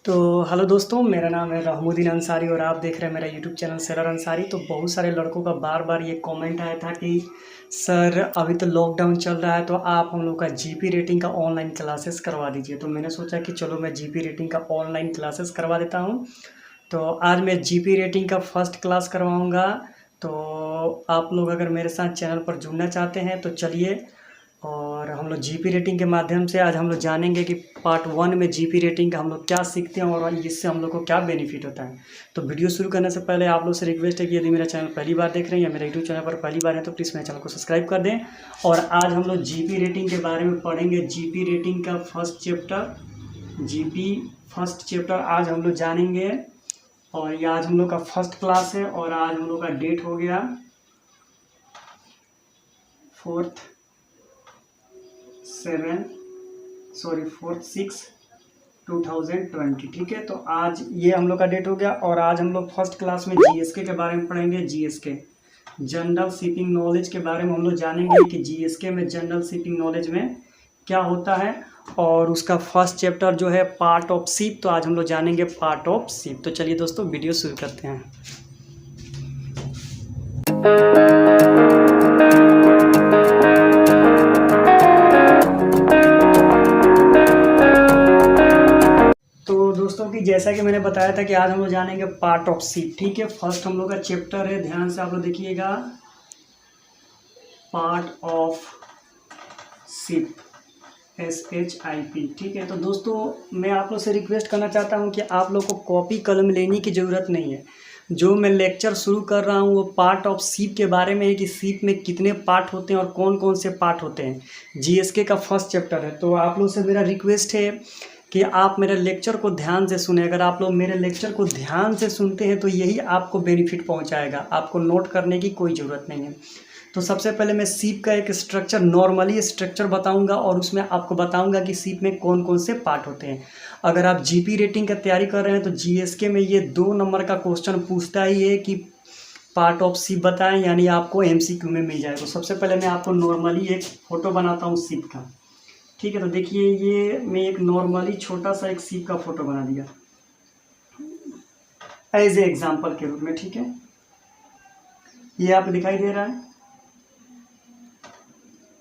तो हेलो दोस्तों, मेरा नाम है रहमुद्दीन अंसारी और आप देख रहे हैं मेरा यूट्यूब चैनल सेलर अंसारी। तो बहुत सारे लड़कों का बार बार ये कमेंट आया था कि सर अभी तो लॉकडाउन चल रहा है तो आप हम लोग का जीपी रेटिंग का ऑनलाइन क्लासेस करवा दीजिए। तो मैंने सोचा कि चलो मैं जीपी रेटिंग का ऑनलाइन क्लासेस करवा देता हूँ। तो आज मैं जीपी रेटिंग का फर्स्ट क्लास करवाऊँगा। तो आप लोग अगर मेरे साथ चैनल पर जुड़ना चाहते हैं तो चलिए, और हम लोग जीपी रेटिंग के माध्यम से आज हम लोग जानेंगे कि पार्ट 1 में जीपी रेटिंग का हम लोग क्या सीखते हैं और इससे हम लोग को क्या बेनिफिट होता है। तो वीडियो शुरू करने से पहले आप लोग से रिक्वेस्ट है कि यदि मेरा चैनल पहली बार देख रहे हैं या मेरे यूट्यूब चैनल पर पहली बार है तो प्लीज़ मेरे चैनल को सब्सक्राइब कर दें। और आज हम लोग जीपी रेटिंग के बारे में पढ़ेंगे। जीपी रेटिंग का फर्स्ट चैप्टर आज हम लोग जानेंगे। और ये आज हम लोग का फर्स्ट क्लास है और आज हम लोग का डेट हो गया 4/6/2020। ठीक है, तो आज ये हम लोग का डेट हो गया और आज हम लोग फर्स्ट क्लास में जीएसके के बारे में पढ़ेंगे। जीएसके जनरल शिपिंग नॉलेज के बारे में हम लोग जानेंगे कि जीएसके में जनरल शिपिंग नॉलेज में क्या होता है। और उसका फर्स्ट चैप्टर जो है पार्ट ऑफ शिप, तो आज हम लोग जानेंगे पार्ट ऑफ शिप। तो चलिए दोस्तों वीडियो शुरू करते हैं। तो दोस्तों की जैसा कि मैंने बताया था कि आज हम लोग जानेंगे पार्ट ऑफ शिप। ठीक है, फर्स्ट हम लोग का चैप्टर है, ध्यान से आप लोग देखिएगा, पार्ट ऑफ शिप, SHIP। ठीक है, तो दोस्तों मैं आप लोग से रिक्वेस्ट करना चाहता हूं कि आप लोग को कॉपी कलम लेने की ज़रूरत नहीं है। जो मैं लेक्चर शुरू कर रहा हूं वो पार्ट ऑफ शिप के बारे में है कि शिप में कितने पार्ट होते हैं और कौन कौन से पार्ट होते हैं। जीएसके का फर्स्ट चैप्टर है। तो आप लोग से मेरा रिक्वेस्ट है कि आप मेरे लेक्चर को ध्यान से सुने। अगर आप लोग मेरे लेक्चर को ध्यान से सुनते हैं तो यही आपको बेनिफिट पहुंचाएगा, आपको नोट करने की कोई ज़रूरत नहीं है। तो सबसे पहले मैं शिप का एक स्ट्रक्चर, नॉर्मली स्ट्रक्चर बताऊंगा और उसमें आपको बताऊंगा कि शिप में कौन कौन से पार्ट होते हैं। अगर आप जीपी रेटिंग का तैयारी कर रहे हैं तो जीएसके में ये 2 नंबर का क्वेश्चन पूछता ही है कि पार्ट ऑफ शिप बताएं, यानी आपको एमसीक्यू में मिल जाएगा। तो सबसे पहले मैं आपको नॉर्मली एक फ़ोटो बनाता हूँ शिप का। ठीक है, तो देखिए ये मैं एक नॉर्मली छोटा सा एक शिप का फ़ोटो बना दिया एज ए एग्जाम्पल के रूप में। ठीक है, ये आपको दिखाई दे रहा है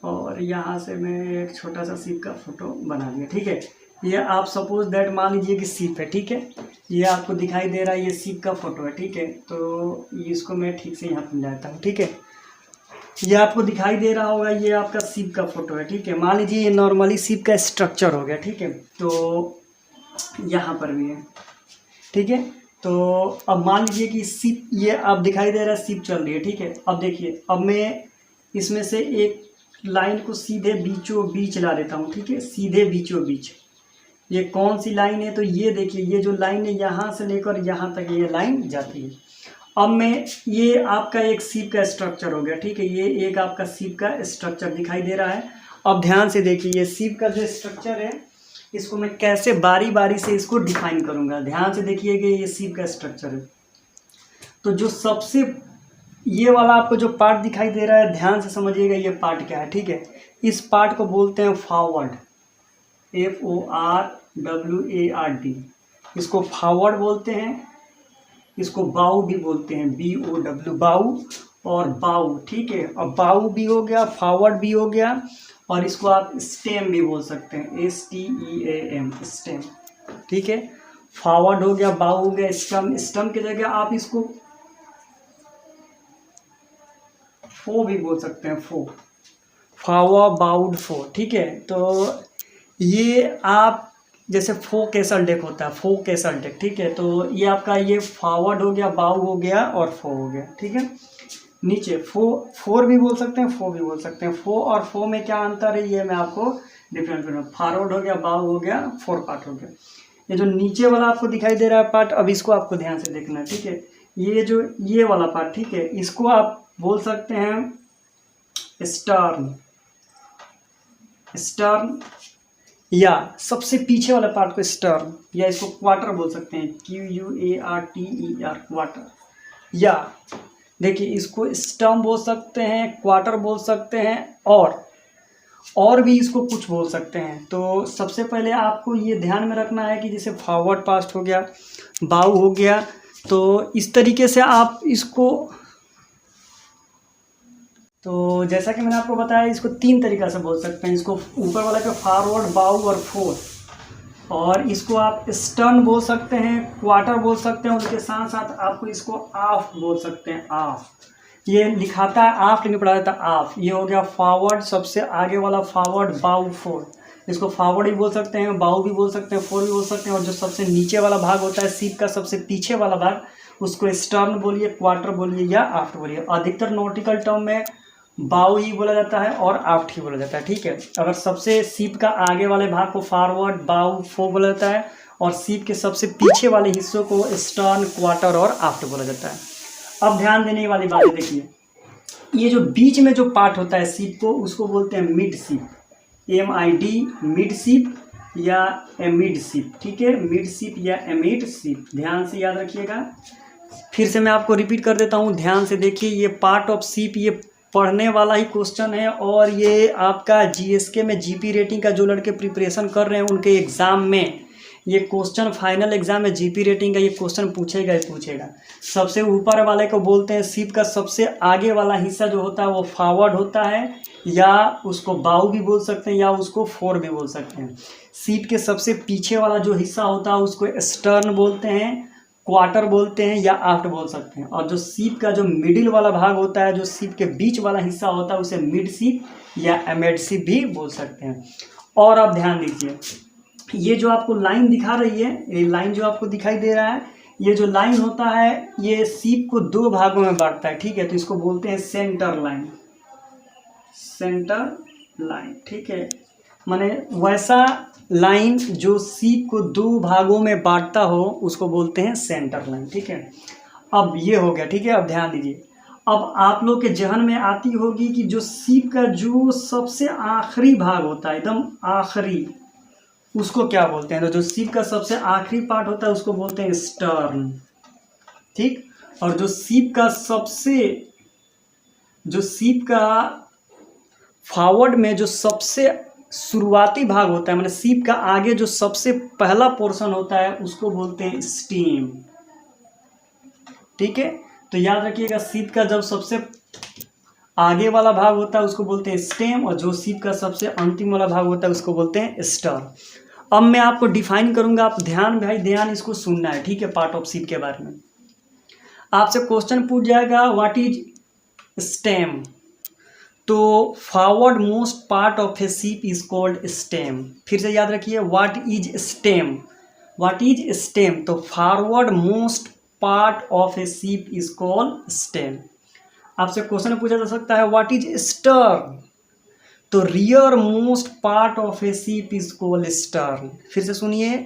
और यहाँ से मैं एक छोटा सा शिप का फोटो बना दिया। ठीक है, ये आप सपोज दैट मान लीजिए कि शिप है। ठीक है, ये आपको दिखाई दे रहा है, ये शिप का फोटो है। ठीक है, तो इसको मैं ठीक से यहाँ पे मिलाता हूँ। ठीक है, ये आपको दिखाई दे रहा होगा, ये आपका शिप का फोटो है। ठीक है, मान लीजिए ये नॉर्मली शिप का स्ट्रक्चर हो गया। ठीक है, तो यहाँ पर भी है। ठीक है, तो अब मान लीजिए कि शिप, ये अब दिखाई दे रहा है शिप चल रही है। ठीक है, अब देखिए, अब मैं इसमें से एक लाइन को सीधे बीचों बीच ला देता हूँ। ठीक है, सीधे बीचों बीच। ये कौन सी लाइन है? तो ये देखिए, ये जो लाइन है यहाँ से लेकर यहाँ तक ये लाइन जाती है। अब मैं, ये आपका एक शिप का स्ट्रक्चर हो गया। ठीक है, ये एक आपका शिप का स्ट्रक्चर दिखाई दे रहा है। अब ध्यान से देखिए, ये शिप का जो स्ट्रक्चर है इसको मैं कैसे बारी बारी से इसको डिफाइन करूँगा। ध्यान से देखिए कि ये शिप का स्ट्रक्चर है। तो जो सबसे ये वाला आपको जो पार्ट दिखाई दे रहा है, ध्यान से समझिएगा ये पार्ट क्या है। ठीक है, इस पार्ट को बोलते हैं फॉरवर्ड, FORWARD। इसको फॉरवर्ड बोलते हैं, इसको बाउ भी बोलते हैं, BOW, बाउ और बाउ। ठीक है, अब बाउ भी हो गया, फॉरवर्ड भी हो गया, और इसको आप स्टेम भी बोल सकते हैं, STEAM, स्टेम। ठीक है, फॉरवर्ड हो गया, बाउ हो गया, स्टम। स्टम की जगह आप इसको फो भी बोल सकते हैं, फावा बाउड फो। ठीक है, तो ये आप जैसे फो कैसल डेक होता है, फो कैसल डेक। ठीक है, तो ये आपका ये फॉरवर्ड हो गया, बाउ हो गया और फो हो गया। ठीक है, नीचे फोर भी बोल सकते हैं, फो भी बोल सकते हैं। फो और फो में क्या अंतर है ये मैं आपको डिफरेंट करूँगा। फॉरवर्ड हो गया, बाउ हो गया, फोर पार्ट हो गया। ये जो नीचे वाला आपको दिखाई दे रहा है पार्ट, अब इसको आपको ध्यान से देखना है। ठीक है, ये जो ये वाला पार्ट, ठीक है, इसको आप बोल सकते हैं स्टर्न, या सबसे पीछे वाले पार्ट को स्टर्न, या इसको क्वार्टर बोल सकते हैं, QUARTER, क्वार्टर। या देखिए, इसको स्टर्न बोल सकते हैं, क्वार्टर बोल सकते हैं, और और भी इसको कुछ बोल सकते हैं। तो सबसे पहले आपको ये ध्यान में रखना है कि जैसे फॉरवर्ड पास्ट हो गया, बाउ हो गया, तो इस तरीके से आप इसको, तो जैसा कि मैंने आपको बताया इसको 3 तरीक़ा से बोल सकते हैं। इसको ऊपर वाला का फॉरवर्ड, बाउ और फोर्थ, और इसको आप स्टर्न बोल सकते हैं, क्वार्टर बोल सकते हैं, उसके साथ साथ आपको इसको आफ बोल सकते हैं। आफ ये लिखाता है आफ लेकिन पढ़ा जाता है आफ। ये हो गया फॉरवर्ड, सबसे आगे वाला फॉरवर्ड, बाउ फोर, इसको फॉरवर्ड भी बोल सकते हैं, बाउ भी बोल सकते हैं, फोर भी बोल सकते हैं। और जो सबसे नीचे वाला भाग होता है सीप का, सबसे पीछे वाला भाग, उसको स्टर्न बोलिए, क्वार्टर बोलिए या आफ्ट बोलिए। अधिकतर नॉटिकल टर्म में बाउ ही बोला जाता है और आफ्ट ही बोला जाता है, ठीक है। अगर सबसे सीप का आगे वाले भाग को फॉरवर्ड, बाउ, फो बोला जाता है, और सीप के सबसे पीछे वाले हिस्सों को स्टर्न, क्वार्टर और आफ्ट बोला जाता है। अब ध्यान देने वाली बात देखिए, ये जो बीच में जो पार्ट होता है सीप को, उसको बोलते हैं मिड सीप, MID, मिड सीप या एमिड सीप, ठीक है। मिड सीप या एमिड सीप, ध्यान से याद रखिएगा। फिर से मैं आपको रिपीट कर देता हूँ, ध्यान से देखिए। ये पार्ट ऑफ सीप, ये पढ़ने वाला ही क्वेश्चन है, और ये आपका GSK में GP रेटिंग का जो लड़के प्रिपरेशन कर रहे हैं उनके एग्ज़ाम में ये क्वेश्चन, फाइनल एग्जाम में GP रेटिंग का ये क्वेश्चन पूछेगा ही पूछेगा। सबसे ऊपर वाले को बोलते हैं सीप का सबसे आगे वाला हिस्सा जो होता है वो फॉरवर्ड होता है, या उसको बाउ भी बोल सकते हैं या उसको फोर भी बोल सकते हैं। सीप के सबसे पीछे वाला जो हिस्सा होता है उसको स्टर्न बोलते हैं, क्वार्टर बोलते हैं या आफ्ट बोल सकते हैं। और जो सीप का जो मिडिल वाला भाग होता है, जो सीप के बीच वाला हिस्सा होता है, उसे मिड सीप या एमेड सीप भी बोल सकते हैं। और अब ध्यान दीजिए, ये जो आपको लाइन दिखा रही है, ये लाइन जो आपको दिखाई दे रहा है, ये जो लाइन होता है ये सीप को 2 भागों में बांटता है, ठीक है। तो इसको बोलते हैं सेंटर लाइन, सेंटर लाइन, ठीक है। माने वैसा लाइन जो सीप को 2 भागों में बांटता हो उसको बोलते हैं सेंटर लाइन, ठीक है। अब ये हो गया, ठीक है। अब ध्यान दीजिए, अब आप लोग के जहन में आती होगी कि जो सीप का जो सबसे आखिरी भाग होता है, एकदम आखिरी, उसको क्या बोलते हैं। तो जो सीप का सबसे आखिरी पार्ट होता है उसको बोलते हैं स्टर्न, ठीक। और जो सीप का फॉरवर्ड में जो सबसे शुरुआती भाग होता है, मतलब सीप का आगे जो सबसे पहला पोर्शन होता है उसको बोलते हैं स्टीम, ठीक है। तो याद रखिएगा, सीप का जब सबसे आगे वाला भाग होता है उसको बोलते हैं स्टेम, और जो सीप का सबसे अंतिम वाला भाग होता है उसको बोलते हैं स्टर। अब मैं आपको डिफाइन करूंगा, आप ध्यान, भाई ध्यान इसको सुनना है, ठीक है। पार्ट ऑफ सीप के बारे में आपसे क्वेश्चन पूछ जाएगा, व्हाट इज स्टेम। तो forward most part of a ship is called stem. फिर से याद रखिए, what is stem, what is stem. तो forward most part of a ship is called stem. आपसे क्वेश्चन पूछा जा सकता है, व्हाट इज स्टर्न। तो rear most part of a ship is called stern. फिर से सुनिए,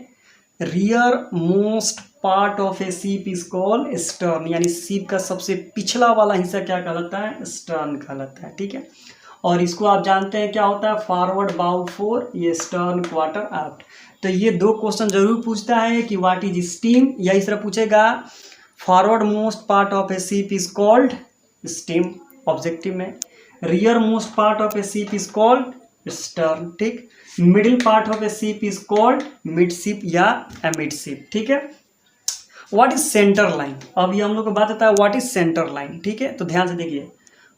rear most part of a ship is called stern, यानी सीप का सबसे पिछला वाला हिस्सा क्या कहलाता है, स्टर्न कहलाता है, ठीक है। और इसको आप जानते हैं क्या होता है, फॉरवर्ड, बाउ, फोर, ये स्टर्न, क्वार्टर, आफ्ट। तो ये 2 क्वेश्चन जरूर पूछता है कि व्हाट इज स्टीम, या इस तरह पूछेगा forward most part of a ship is called stem objective में, rear most part of a ship is called stern, ठीक। Middle part of a ship is called mid सीप या एमिड सीप, ठीक है। व्हाट इज सेंटर लाइन, अब ये हम लोग को बात आता है व्हाट इज सेंटर लाइन, ठीक है। तो ध्यान से देखिए,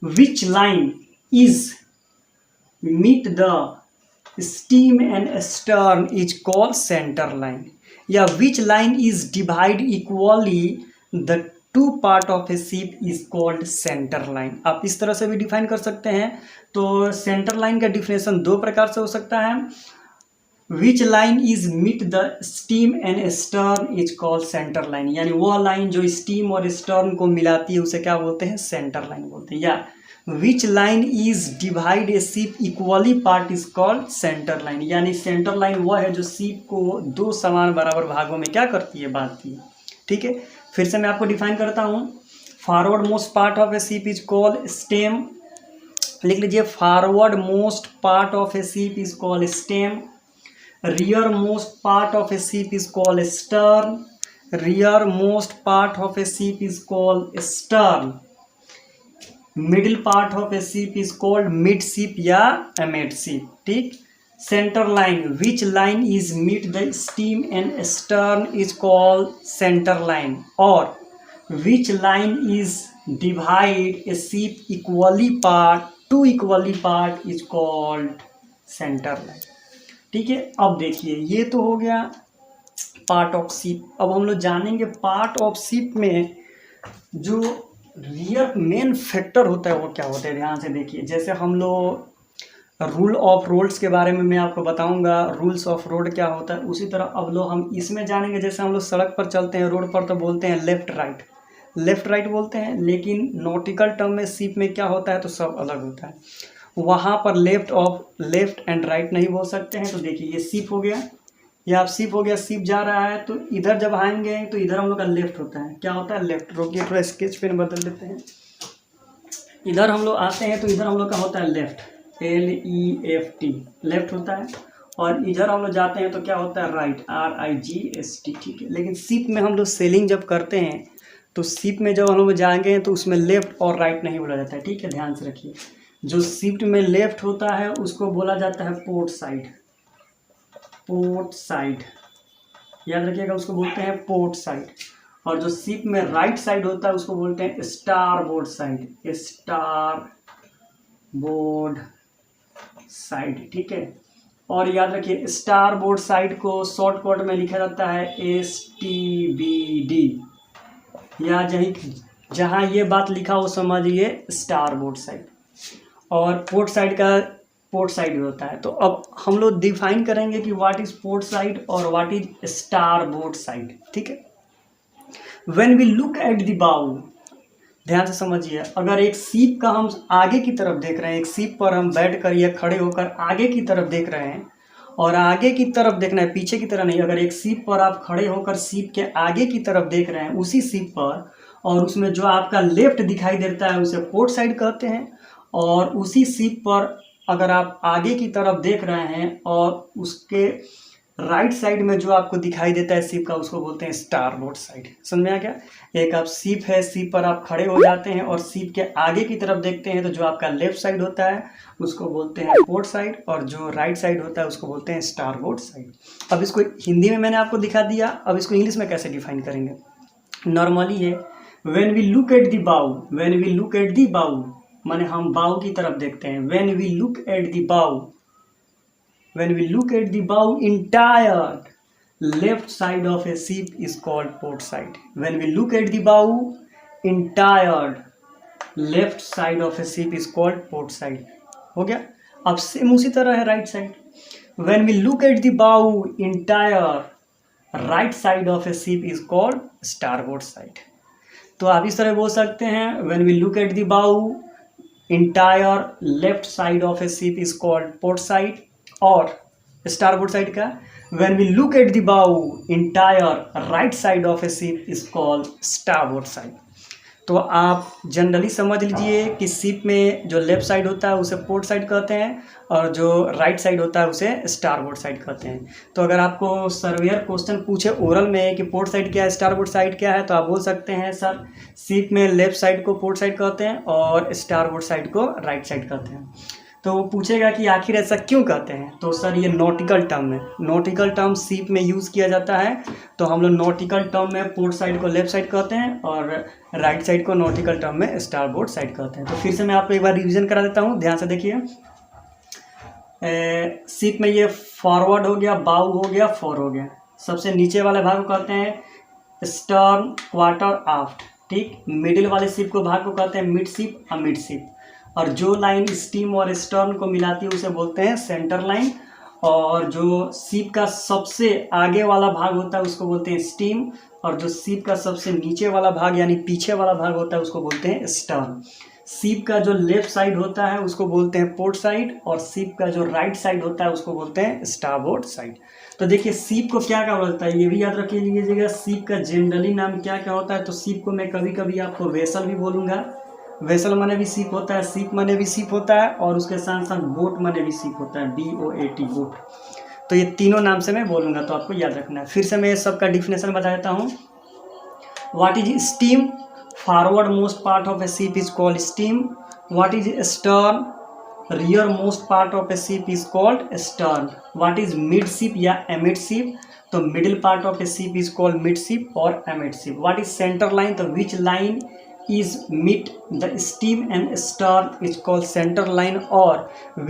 which line is meet the stem and stern is called centre line, या which line is divide equally the 2 part of a ship is called centre line. आप इस तरह से भी डिफाइन कर सकते हैं। तो सेंटर लाइन का डिफिनेशन 2 प्रकार से हो सकता है, which line is meet the stem and stern is called centre line, यानी वह लाइन जो स्टीम और स्टर्न को मिलाती है उसे क्या बोलते हैं, सेंटर लाइन बोलते हैं। या विच लाइन इज डिवाइड ए सीप equally part is called centre line, यानी सेंटर लाइन वह है जो सीप को 2 समान बराबर भागों में क्या करती है, बांटती है, ठीक है। फिर से मैं आपको डिफाइन करता हूँ, forward most part of a ship is called stem, लिख लीजिए, forward most part of a ship is called stem, rear most part of a ship is called stern, rear most part of a ship is called stern, middle part of a ship is called mid ship या amid ship, ठीक। Centre line, which line is meet the stem and stern is called centre line, और विच line is divide A ship equally part two equally part is called centre line, ठीक है। अब देखिए ये तो हो गया पार्ट ऑफ शिप। अब हम लोग जानेंगे पार्ट ऑफ शिप में जो रियल मेन फैक्टर होता है वो क्या होता है। ध्यान से देखिए, जैसे हम लोग रूल ऑफ रोड्स के बारे में मैं आपको बताऊंगा, रूल्स ऑफ रोड क्या होता है, उसी तरह अब लोग हम इसमें जानेंगे। जैसे हम लोग सड़क पर चलते हैं, रोड पर, तो बोलते हैं लेफ्ट राइट, लेफ्ट राइट बोलते हैं, लेकिन नॉटिकल टर्म में शिप में क्या होता है तो सब अलग होता है। वहाँ पर लेफ्ट एंड राइट नहीं बोल सकते हैं। तो देखिए ये शिप हो गया, ये आप शिप हो गया, शिप जा रहा है तो इधर जब आएंगे तो इधर हम लोग का लेफ्ट होता है, क्या होता है लेफ्ट। रोकिए थोड़ा स्केच पेन बदल देते हैं। इधर हम लोग आते हैं तो इधर हम लोग का होता है लेफ्ट, LEFT, लेफ्ट होता है। और इधर हम लोग जाते हैं तो क्या होता है राइट, RIGST, ठीक है। लेकिन शिप में हम लोग सेलिंग जब करते हैं तो शिप में जब हम लोग जाएंगे तो उसमें लेफ्ट और राइट नहीं बोला जाता है, ठीक है, ध्यान से रखिए। जो शिप में लेफ्ट होता है उसको बोला जाता है पोर्ट साइड, पोर्ट साइड, याद रखिएगा, उसको बोलते हैं पोर्ट साइड। और जो शिप में राइट साइड होता है उसको बोलते हैं star board side, star board side, ठीक है। और याद रखिए स्टार बोर्ड साइड को शॉर्टकट में लिखा जाता है STBD, या जहाँ ये बात लिखा हो समझिए स्टार बोर्ड साइड। और पोर्ट साइड का पोर्ट साइड होता है। तो अब हम लोग डिफाइन करेंगे कि व्हाट इज पोर्ट साइड और what is starboard side, ठीक है। When we look at the bow, ध्यान से समझिए, अगर एक शिप का हम आगे की तरफ देख रहे हैं, एक शिप पर हम बैठ कर या खड़े होकर आगे की तरफ देख रहे हैं, और आगे की तरफ देखना है, पीछे की तरह नहीं। अगर एक शिप पर आप खड़े होकर शिप के आगे की तरफ देख रहे हैं उसी शिप पर, और उसमें जो आपका लेफ्ट दिखाई देता है उसे पोर्ट साइड कहते हैं। और उसी शिप पर अगर आप आगे की तरफ देख रहे हैं और उसके राइट साइड में जो आपको दिखाई देता है शिप का, उसको बोलते हैं स्टार बोर्ड साइड। समझ में आ गया। एक आप शिप है, शिप पर आप खड़े हो जाते हैं और शिप के आगे की तरफ देखते हैं तो जो आपका लेफ्ट साइड होता है उसको बोलते हैं पोर्ट साइड, और जो राइट साइड होता है उसको बोलते हैं स्टार बोर्ड साइड। अब इसको हिंदी में मैंने आपको दिखा दिया, अब इसको इंग्लिश में कैसे डिफाइन करेंगे। नॉर्मली है when we look at the bow, when we look at the bow माने हम बाउ की तरफ देखते हैं। When we look at the bow, when we look at the bow, entire left side of a ship is called port side. When we look at the bow, entire left side of a ship is called port side. हो गया। अब same उसी तरह है right side. when we look at the bow, entire right side of a ship is called starboard side. तो आप इस तरह बोल सकते हैं when we look at the bow, entire left side of a ship is called port side, और starboard side का when we look at the bow, entire right side of a ship is called starboard side. तो आप generally समझ लीजिए कि ship में जो left side होता है उसे पोर्ट साइड कहते हैं, और जो राइट साइड होता है उसे स्टारबोर्ड साइड कहते हैं। तो अगर आपको सर्वेयर क्वेश्चन पूछे ओरल में कि पोर्ट साइड क्या है, स्टारबोर्ड साइड क्या है, तो आप बोल सकते हैं सर शिप में लेफ्ट साइड को पोर्ट साइड कहते हैं और स्टारबोर्ड साइड को राइट साइड कहते हैं। तो वो पूछेगा कि आखिर ऐसा क्यों कहते हैं, तो सर ये नॉटिकल टर्म है। नॉटिकल टर्म शिप में यूज़ किया जाता है, तो हम लोग नॉटिकल टर्म में पोर्ट साइड को लेफ्ट साइड कहते हैं और राइट साइड को नॉटिकल टर्म में स्टारबोर्ड साइड कहते हैं। तो फिर से मैं आपको एक बार रिवीजन करा देता हूँ, ध्यान से देखिए। शिप में ये फॉरवर्ड हो गया, बाउ हो गया, फोर हो गया। सबसे नीचे वाले भाग को कहते हैं स्टर्न, क्वार्टर, आफ्ट, ठीक। मिडिल वाले शिप को भाग को कहते हैं मिड शिप, अमिड शिप। और जो लाइन स्टीम और स्टर्न को मिलाती है उसे बोलते हैं सेंटर लाइन। और जो शिप का सबसे आगे वाला भाग होता है उसको बोलते हैं स्टीम, और जो शिप का सबसे नीचे वाला भाग यानी पीछे वाला भाग होता है उसको बोलते हैं स्टर्न। शिप का जो लेफ्ट साइड होता है उसको बोलते हैं पोर्ट साइड, और शिप का जो राइट साइड होता है उसको बोलते हैं स्टारबोर्ड साइड। तो देखिए शिप को क्या क्या बोलता है ये भी याद रख लीजिएगा। शिप का जनरली नाम क्या क्या होता है, तो शिप को मैं कभी कभी आपको वेसल भी बोलूँगा। वेसल माने भी शिप होता है, शिप माने भी शिप होता है, और उसके साथ साथ बोट माने भी शिप होता है, BOAT, बोट। तो ये तीनों नाम से मैं बोलूँगा, तो आपको याद रखना है। फिर से मैं सबका डिफिनेशन बता देता हूँ। What is stem, forward most part of a ship is called stem. What is stern, rear most part of a ship is called stern. What is mid ship या एमिड शिप, तो middle part of a ship is called mid ship और amid ship. What is centre line, तो which line is meet the steam and stern is called center line, or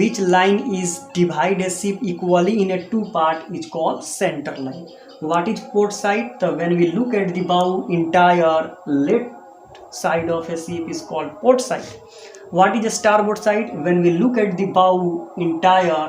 which line is divide a ship equally in a two part is called center line. What is port side, so when we look at the bow, entire left side of a ship is called port side. What is the starboard side, when we look at the bow, entire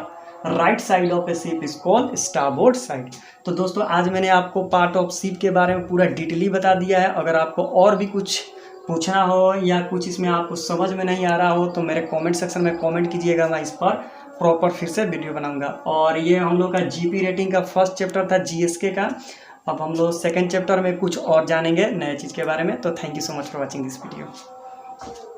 right side of a ship is called starboard side. तो दोस्तों आज मैंने आपको part of ship के बारे में पूरा डिटेली बता दिया है। अगर आपको और भी कुछ पूछना हो या कुछ इसमें आपको समझ में नहीं आ रहा हो तो मेरे कमेंट सेक्शन में कमेंट कीजिएगा, मैं इस पर प्रॉपर फिर से वीडियो बनाऊंगा। और ये हम लोग का जीपी रेटिंग का फर्स्ट चैप्टर था जीएसके का। अब हम लोग सेकंड चैप्टर में कुछ और जानेंगे नए चीज़ के बारे में। तो thank you so much for watching this video.